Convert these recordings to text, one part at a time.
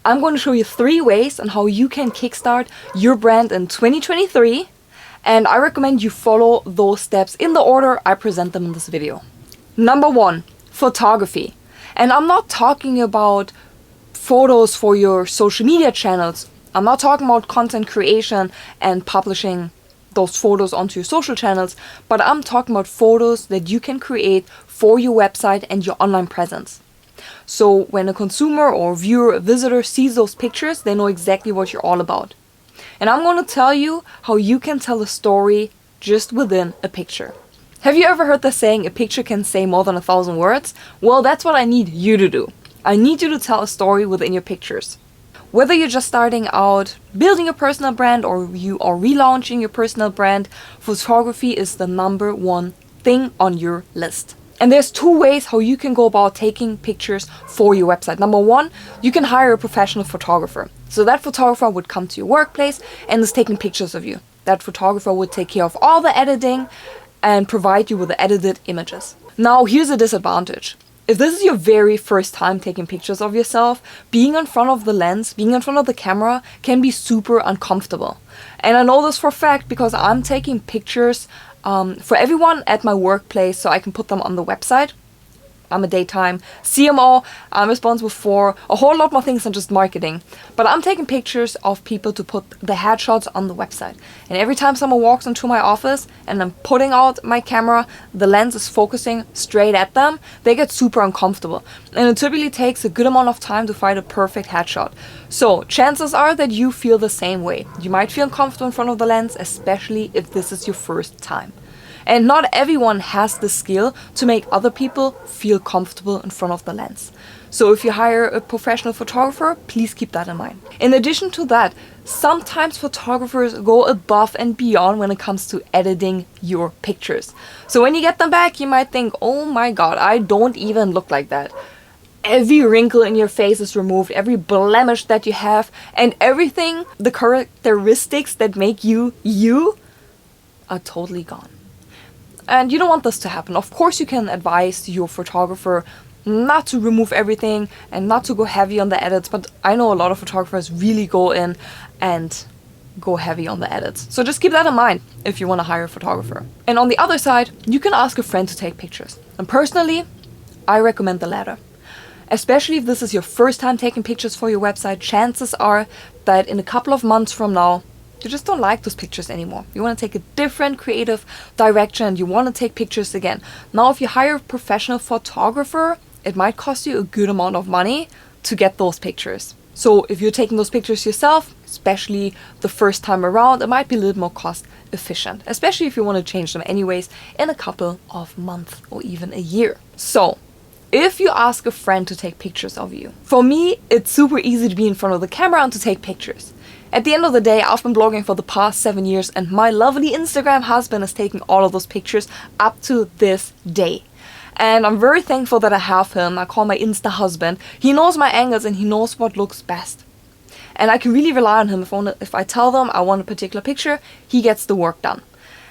I'm going to show you 3 ways on how you can kickstart your brand in 2023, and I recommend you follow those steps in the order I present them in this video. Number 1, photography. And I'm not talking about photos for your social media channels. I'm not talking about content creation and publishing those photos onto your social channels, but I'm talking about photos that you can create for your website and your online presence. So when a consumer or viewer, visitor sees those pictures, they know exactly what you're all about. And I'm going to tell you how you can tell a story just within a picture. Have you ever heard the saying, a picture can say more than 1,000 words? Well, that's what I need you to do. I need you to tell a story within your pictures. Whether you're just starting out building a personal brand or you are relaunching your personal brand, photography is the number 1 thing on your list. And there's 2 ways how you can go about taking pictures for your website. Number 1, you can hire a professional photographer. So that photographer would come to your workplace and is taking pictures of you. That photographer would take care of all the editing and provide you with the edited images. Now, here's a disadvantage. If this is your very first time taking pictures of yourself, being in front of the lens, being in front of the camera can be super uncomfortable. And I know this for a fact because I'm taking pictures for everyone at my workplace so I can put them on the website. I'm a daytime CMO. I'm responsible for a whole lot more things than just marketing. But I'm taking pictures of people to put the headshots on the website. And every time someone walks into my office and I'm putting out my camera, the lens is focusing straight at them, they get super uncomfortable. And it typically takes a good amount of time to find a perfect headshot. So chances are that you feel the same way. You might feel uncomfortable in front of the lens, especially if this is your first time. And not everyone has the skill to make other people feel comfortable in front of the lens. So if you hire a professional photographer, please keep that in mind. In addition to that, sometimes photographers go above and beyond when it comes to editing your pictures. So when you get them back, you might think, oh my god, I don't even look like that. Every wrinkle in your face is removed, every blemish that you have, and everything, the characteristics that make you, you, are totally gone. And you don't want this to happen. Of course, you can advise your photographer not to remove everything and not to go heavy on the edits, but I know a lot of photographers really go in and go heavy on the edits. So just keep that in mind if you want to hire a photographer. And on the other side, you can ask a friend to take pictures. And personally, I recommend the latter. Especially if this is your first time taking pictures for your website, chances are that in a couple of months from now, you just don't like those pictures anymore. You want to take a different creative direction. You want to take pictures again. Now, if you hire a professional photographer, it might cost you a good amount of money to get those pictures. So if you're taking those pictures yourself, especially the first time around, it might be a little more cost efficient, especially if you want to change them anyways in a couple of months or even a year. So if you ask a friend to take pictures of you, for me, it's super easy to be in front of the camera and to take pictures. At the end of the day, I've been blogging for the past 7 years and my lovely Instagram husband is taking all of those pictures up to this day. And I'm very thankful that I have him. I call my Insta husband. He knows my angles and he knows what looks best. And I can really rely on him. If I tell them I want a particular picture, he gets the work done.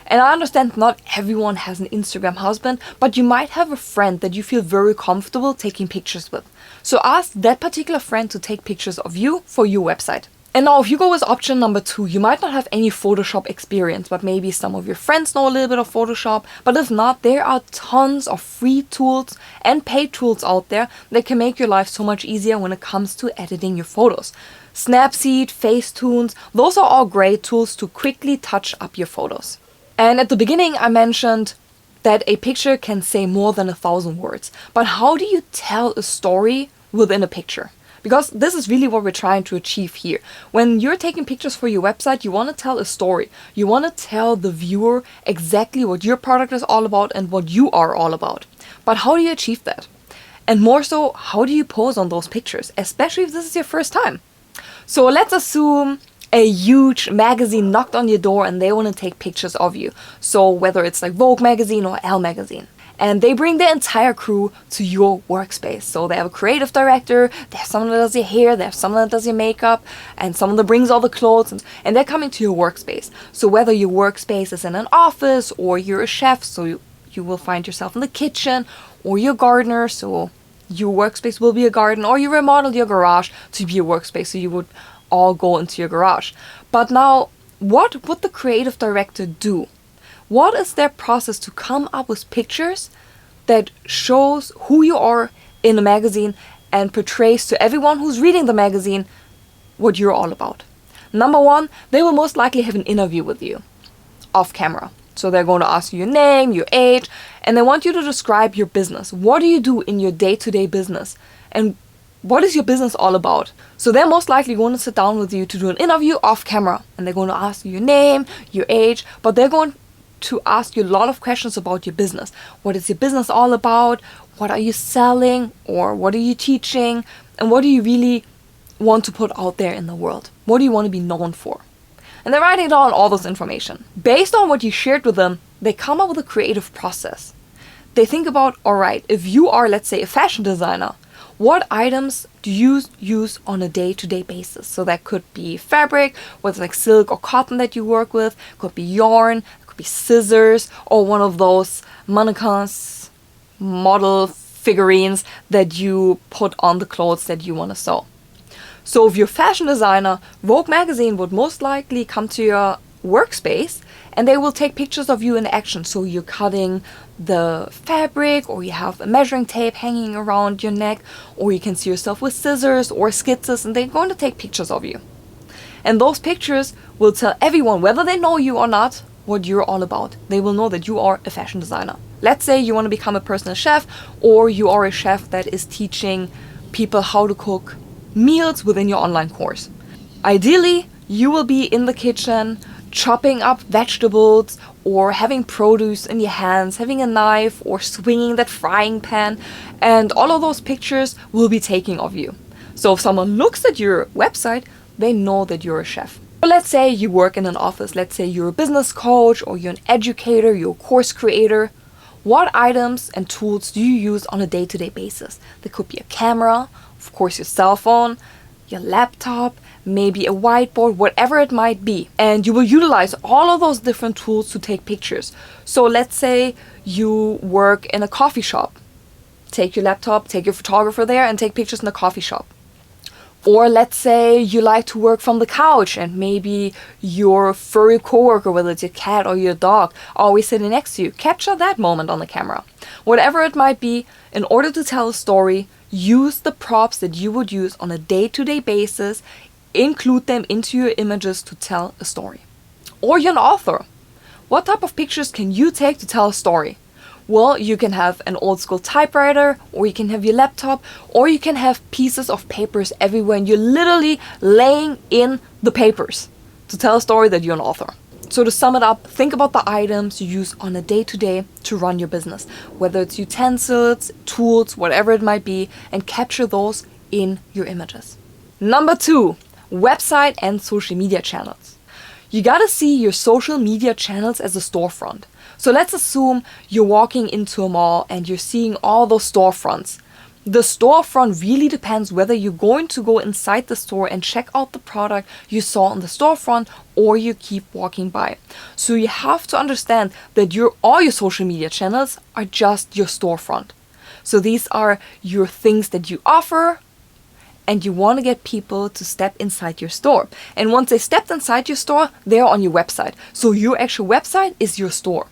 And I understand not everyone has an Instagram husband, but you might have a friend that you feel very comfortable taking pictures with. So ask that particular friend to take pictures of you for your website. And now if you go with option number 2, you might not have any Photoshop experience, but maybe some of your friends know a little bit of Photoshop. But if not, there are tons of free tools and paid tools out there that can make your life so much easier when it comes to editing your photos. Snapseed, Facetune, those are all great tools to quickly touch up your photos. And at the beginning I mentioned that a picture can say more than 1,000 words. But how do you tell a story within a picture? Because this is really what we're trying to achieve here. When you're taking pictures for your website, you want to tell a story. You want to tell the viewer exactly what your product is all about and what you are all about. But how do you achieve that? And more so, how do you pose on those pictures, especially if this is your first time? So let's assume a huge magazine knocked on your door and they want to take pictures of you. So whether it's like Vogue magazine or Elle magazine. And they bring their entire crew to your workspace. So they have a creative director, they have someone that does your hair, they have someone that does your makeup, and someone that brings all the clothes, and they're coming to your workspace. So whether your workspace is in an office or you're a chef, so you will find yourself in the kitchen, or you're a gardener, so your workspace will be a garden, or you remodeled your garage to be a workspace, so you would all go into your garage. But now, what would the creative director do? What is their process to come up with pictures that shows who you are in a magazine and portrays to everyone who's reading the magazine what you're all about? Number one, they will most likely have an interview with you off camera. So they're going to ask you your name, your age, and they want you to describe your business. What do you do in your day-to-day business? And what is your business all about? So they're most likely going to sit down with you to do an interview off camera, and they're going to ask you your name, your age, but they're going to ask you a lot of questions about your business. What is your business all about? What are you selling? Or what are you teaching? And what do you really want to put out there in the world? What do you want to be known for? And they're writing down all this information. Based on what you shared with them, they come up with a creative process. They think about, all right, if you are, let's say, a fashion designer, what items do you use on a day-to-day basis? So that could be fabric, whether it's like silk or cotton that you work with, could be yarn, it could be scissors, or one of those mannequins, model figurines that you put on the clothes that you want to sew. So if you're a fashion designer, Vogue magazine would most likely come to your workspace and they will take pictures of you in action. So you're cutting the fabric, or you have a measuring tape hanging around your neck, or you can see yourself with scissors or sketches, and they're going to take pictures of you. And those pictures will tell everyone, whether they know you or not, what you're all about. They will know that you are a fashion designer. Let's say you want to become a personal chef, or you are a chef that is teaching people how to cook meals within your online course. Ideally, you will be in the kitchen chopping up vegetables or having produce in your hands, having a knife or swinging that frying pan, and all of those pictures will be taken of you. So if someone looks at your website, they know that you're a chef. But let's say you work in an office, let's say you're a business coach, or you're an educator, you're a course creator. What items and tools do you use on a day-to-day basis? There could be a camera, of course your cell phone, your laptop, maybe a whiteboard, whatever it might be. And you will utilize all of those different tools to take pictures. So let's say you work in a coffee shop. Take your laptop, take your photographer there and take pictures in the coffee shop. Or let's say you like to work from the couch and maybe your furry coworker, whether it's your cat or your dog, always sitting next to you. Capture that moment on the camera. Whatever it might be, in order to tell a story, use the props that you would use on a day-to-day basis, include them into your images to tell a story. Or you're an author. What type of pictures can you take to tell a story? Well, you can have an old school typewriter, or you can have your laptop, or you can have pieces of papers everywhere and you're literally laying in the papers to tell a story that you're an author. So to sum it up, think about the items you use on a day-to-day to run your business, whether it's utensils, tools, whatever it might be, and capture those in your images. Number 2, website and social media channels. You gotta see your social media channels as a storefront. So let's assume you're walking into a mall and you're seeing all those storefronts. The storefront really depends whether you're going to go inside the store and check out the product you saw in the storefront, or you keep walking by. So you have to understand that all your social media channels are just your storefront. So these are your things that you offer, and you want to get people to step inside your store. And once they stepped inside your store, they're on your website. So your actual website is your store.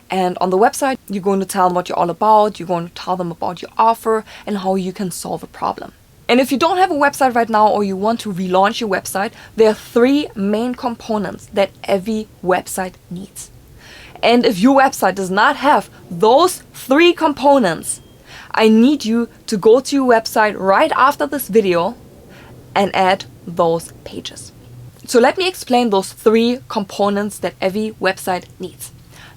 And on the website, you're going to tell them what you're all about. You're going to tell them about your offer and how you can solve a problem. And if you don't have a website right now, or you want to relaunch your website, there are 3 main components that every website needs. And if your website does not have those 3 components, I need you to go to your website right after this video and add those pages. So let me explain those 3 components that every website needs.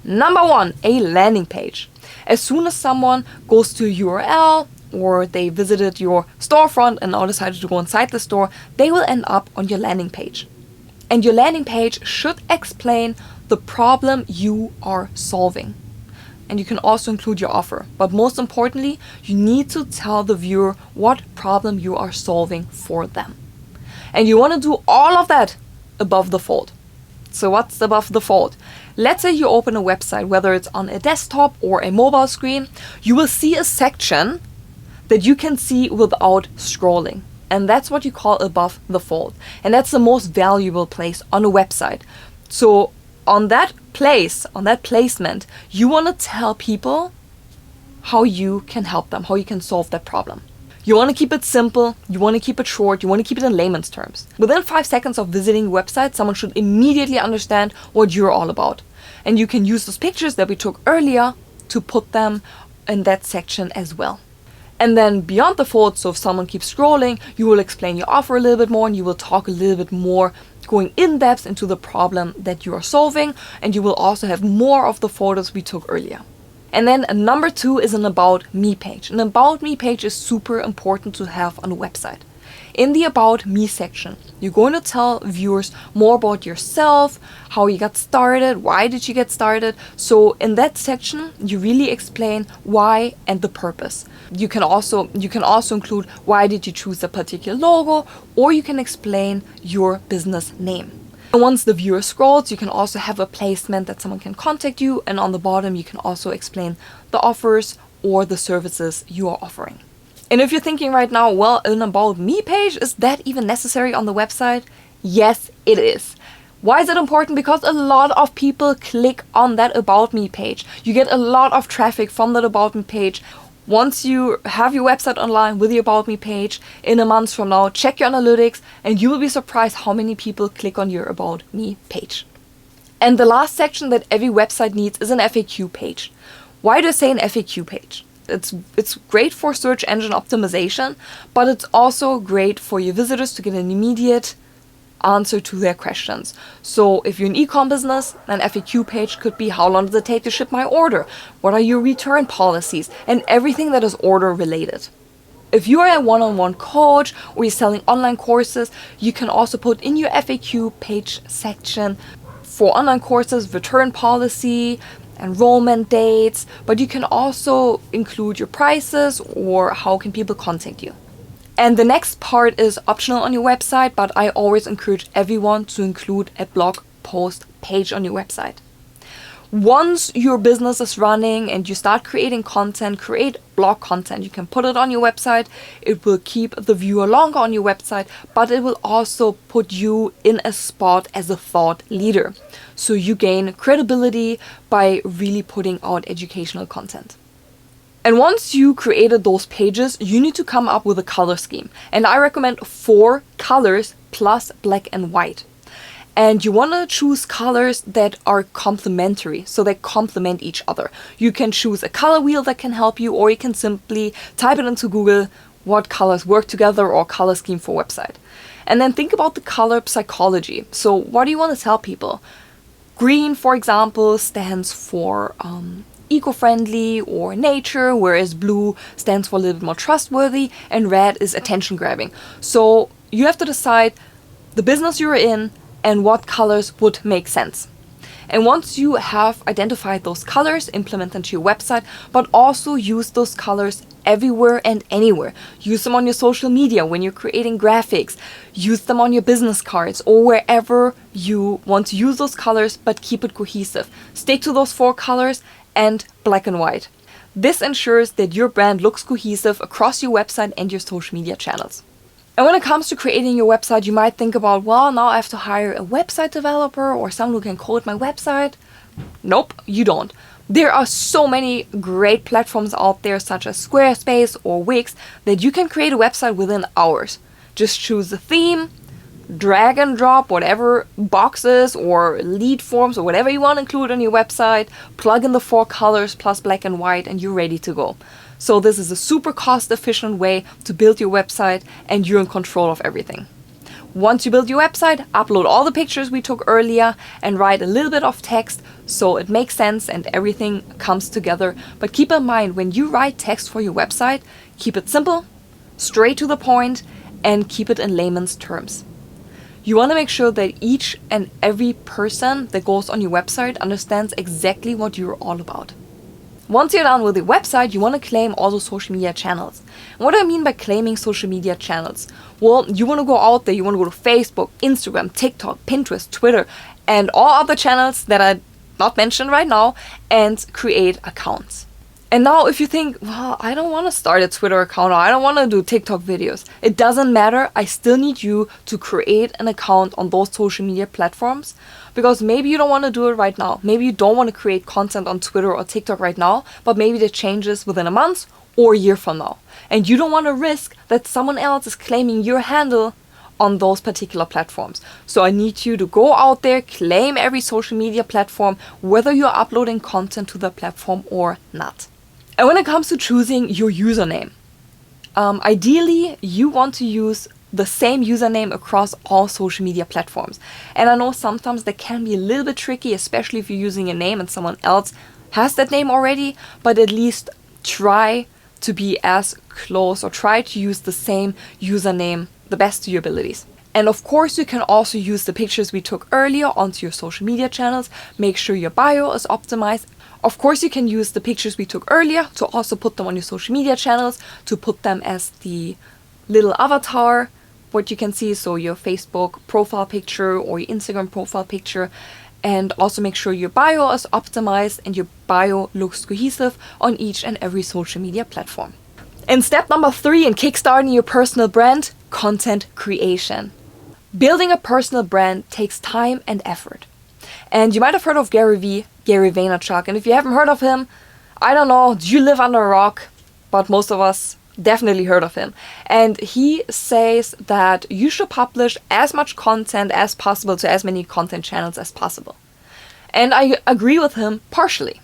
Number 1, a landing page. As soon as someone goes to a URL, or they visited your storefront and now decided to go inside the store, they will end up on your landing page. And your landing page should explain the problem you are solving. And you can also include your offer. But most importantly, you need to tell the viewer what problem you are solving for them. And you want to do all of that above the fold. So what's above the fold? Let's say you open a website, whether it's on a desktop or a mobile screen, you will see a section that you can see without scrolling. And that's what you call above the fold. And that's the most valuable place on a website. So on that place, on that placement, you want to tell people how you can help them, how you can solve that problem. You want to keep it simple, you want to keep it short, you want to keep it in layman's terms. Within 5 seconds of visiting a website, someone should immediately understand what you're all about. And you can use those pictures that we took earlier to put them in that section as well. And then beyond the fold, so if someone keeps scrolling, you will explain your offer a little bit more and you will talk a little bit more, going in depth into the problem that you are solving, and you will also have more of the photos we took earlier. And then number 2 is an About Me page. An About Me page is super important to have on a website. In the About Me section, you're going to tell viewers more about yourself, how you got started, why did you get started. So in that section, you really explain why and the purpose. You can also include why did you choose a particular logo, or you can explain your business name. And once the viewer scrolls, you can also have a placement that someone can contact you, and on the bottom you can also explain the offers or the services you are offering. And if you're thinking right now, well, an About Me page, is that even necessary on the website? Yes, it is. Why is it important? Because a lot of people click on that About Me page. You get a lot of traffic from that About Me page. Once you have your website online with the About Me page, in a month from now, check your analytics and you will be surprised how many people click on your About Me page. And the last section that every website needs is an FAQ page. Why do I say an FAQ page? It's great for search engine optimization, but it's also great for your visitors to get an immediate answer to their questions. So if you're an e-com business, an FAQ page could be: how long does it take to ship my order? What are your return policies? And everything that is order related. If you are a one-on-one coach or you're selling online courses, you can also put in your FAQ page section for online courses, return policy, enrollment dates, but you can also include your prices or how can people contact you. And the next part is optional on your website, but I always encourage everyone to include a blog post page on your website. Once your business is running and you start creating content, create blog content. You can put it on your website. It will keep the viewer longer on your website, but it will also put you in a spot as a thought leader. So you gain credibility by really putting out educational content. And once you created those pages, you need to come up with a color scheme. And I recommend 4 colors plus black and white. And you want to choose colors that are complementary, so they complement each other. You can choose a color wheel that can help you, or you can simply type it into Google what colors work together or color scheme for website. And then think about the color psychology. So what do you want to tell people? Green, for example, stands for eco-friendly or nature, whereas blue stands for a little bit more trustworthy, and red is attention-grabbing. So you have to decide the business you're in and what colors would make sense. And once you have identified those colors, implement them to your website, but also use those colors everywhere and anywhere. Use them on your social media when you're creating graphics. Use them on your business cards or wherever you want to use those colors, but keep it cohesive. Stick to those 4 colors and black and white. This ensures that your brand looks cohesive across your website and your social media channels. And when it comes to creating your website, you might think about, well, now I have to hire a website developer or someone who can code my website. Nope, you don't. There are so many great platforms out there, such as Squarespace or Wix, that you can create a website within hours. Just choose a theme, drag and drop whatever boxes or lead forms or whatever you want to include on your website, plug in the 4 colors plus black and white, and you're ready to go. So this is a super cost-efficient way to build your website, and you're in control of everything. Once you build your website, upload all the pictures we took earlier and write a little bit of text so it makes sense and everything comes together. But keep in mind, when you write text for your website, keep it simple, straight to the point, and keep it in layman's terms. You want to make sure that each and every person that goes on your website understands exactly what you're all about. Once you're done with your website, you want to claim all those social media channels. And what do I mean by claiming social media channels? Well, you want to go out there, you want to go to Facebook, Instagram, TikTok, Pinterest, Twitter, and all other channels that are not mentioned right now, and create accounts. And now if you think, well, I don't want to start a Twitter account, or I don't want to do TikTok videos, it doesn't matter. I still need you to create an account on those social media platforms, because maybe you don't want to do it right now. Maybe you don't want to create content on Twitter or TikTok right now, but maybe that changes within a month or a year from now. And you don't want to risk that someone else is claiming your handle on those particular platforms. So I need you to go out there, claim every social media platform, whether you're uploading content to the platform or not. And when it comes to choosing your username, ideally you want to use the same username across all social media platforms. And I know sometimes that can be a little bit tricky, especially if you're using a name and someone else has that name already, but at least try to be as close, or try to use the same username the best to your abilities. And of course, you can also use the pictures we took earlier onto your social media channels. Make sure your bio is optimized. Of course, you can use the pictures we took earlier to also put them on your social media channels, to put them as the little avatar, what you can see, so your Facebook profile picture or your Instagram profile picture. And also make sure your bio is optimized and your bio looks cohesive on each and every social media platform. And step number 3 in kickstarting your personal brand, content creation. Building a personal brand takes time and effort. And you might have heard of Gary Vaynerchuk. And if you haven't heard of him, I don't know, do you live under a rock? But most of us definitely heard of him. And he says that you should publish as much content as possible to as many content channels as possible. And I agree with him partially.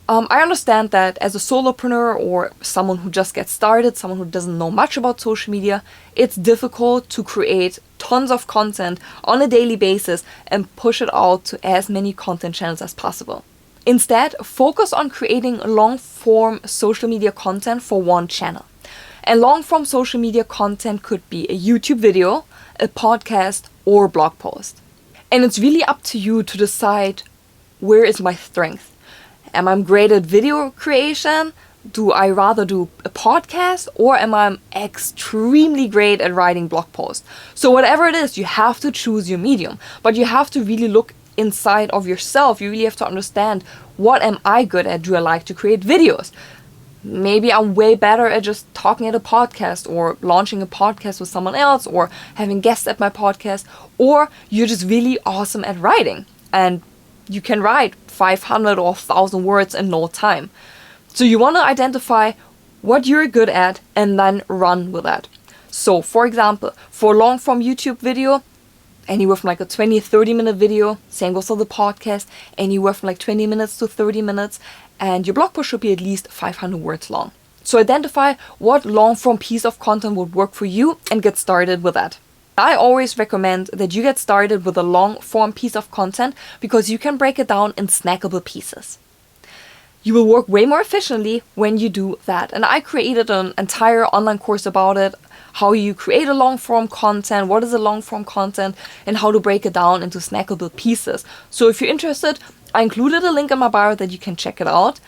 I understand that as a solopreneur or someone who just gets started, someone who doesn't know much about social media, it's difficult to create tons of content on a daily basis and push it out to as many content channels as possible. Instead, focus on creating long-form social media content for one channel. And long-form social media content could be a YouTube video, a podcast, or a blog post. And it's really up to you to decide, where is my strength? Am I great at video creation? Do I rather do a podcast, or am I extremely great at writing blog posts? So whatever it is, you have to choose your medium, but you have to really look inside of yourself. You really have to understand, what am I good at? Do I like to create videos? Maybe I'm way better at just talking at a podcast, or launching a podcast with someone else, or having guests at my podcast, or you're just really awesome at writing and you can write 500 or 1,000 words in no time. So you want to identify what you're good at and then run with that. So for example, for a long form YouTube video, anywhere from like a 20-30 minute video, same goes for the podcast, anywhere from like 20 minutes to 30 minutes, and your blog post should be at least 500 words long. So identify what long form piece of content would work for you and get started with that. I always recommend that you get started with a long form piece of content, because you can break it down in snackable pieces. You will work way more efficiently when you do that. And I created an entire online course about it, how you create a long form content, what is a long form content, and how to break it down into snackable pieces. So if you're interested, I included a link in my bio that you can check it out.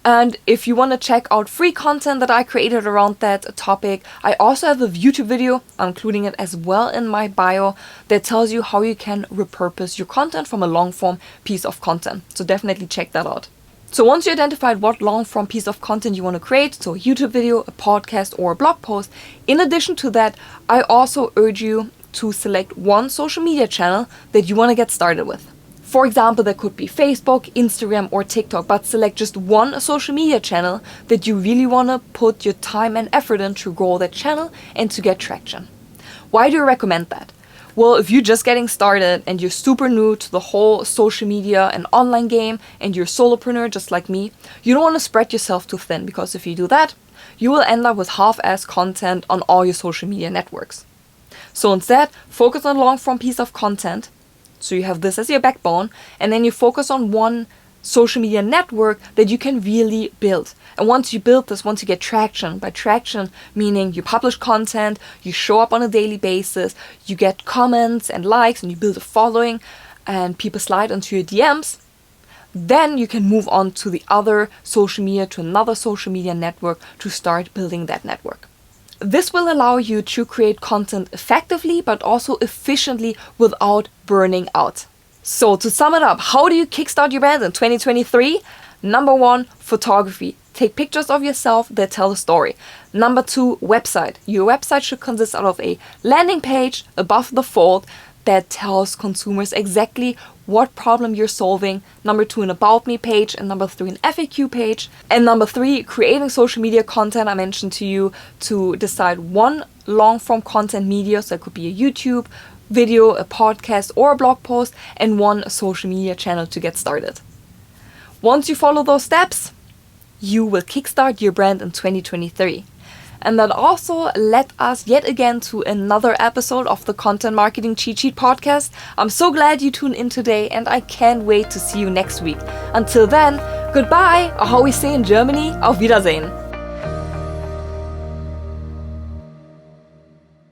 And if you want to check out free content that I created around that topic, I also have a YouTube video, I'm including it as well in my bio, that tells you how you can repurpose your content from a long form piece of content. So definitely check that out. So once you identified what long form piece of content you want to create, so a YouTube video, a podcast, or a blog post, in addition to that, I also urge you to select one social media channel that you want to get started with. For example, that could be Facebook, Instagram, or TikTok, but select just one social media channel that you really want to put your time and effort in to grow that channel and to get traction. Why do I recommend that? Well, if you're just getting started and you're super new to the whole social media and online game, and you're a solopreneur just like me, you don't want to spread yourself too thin, because if you do that, you will end up with half-assed content on all your social media networks. So instead, focus on a long-form piece of content. So you have this as your backbone, and then you focus on one social media network that you can really build. And once you build this, once you get traction, by traction meaning you publish content, you show up on a daily basis, you get comments and likes, and you build a following, and people slide into your DMs, then you can move on to the other social media, to another social media network, to start building that network. This will allow you to create content effectively, but also efficiently without burning out. So to sum it up, how do you kickstart your brand in 2023? Number 1, photography. take pictures of yourself that tell a story. Number 2, website. Your website should consist out of a landing page above the fold that tells consumers exactly what problem you're solving. Number 2, an About Me page. And number 3, an FAQ page. And number 3, creating social media content. I mentioned to you to decide one long form content media. So that could be a YouTube video, a podcast, or a blog post, and one social media channel to get started. Once you follow those steps, you will kickstart your brand in 2023. And that also led us yet again to another episode of the Content Marketing Cheat Sheet podcast. I'm so glad you tuned in today, and I can't wait to see you next week. Until then, goodbye, or how we say in Germany, auf Wiedersehen.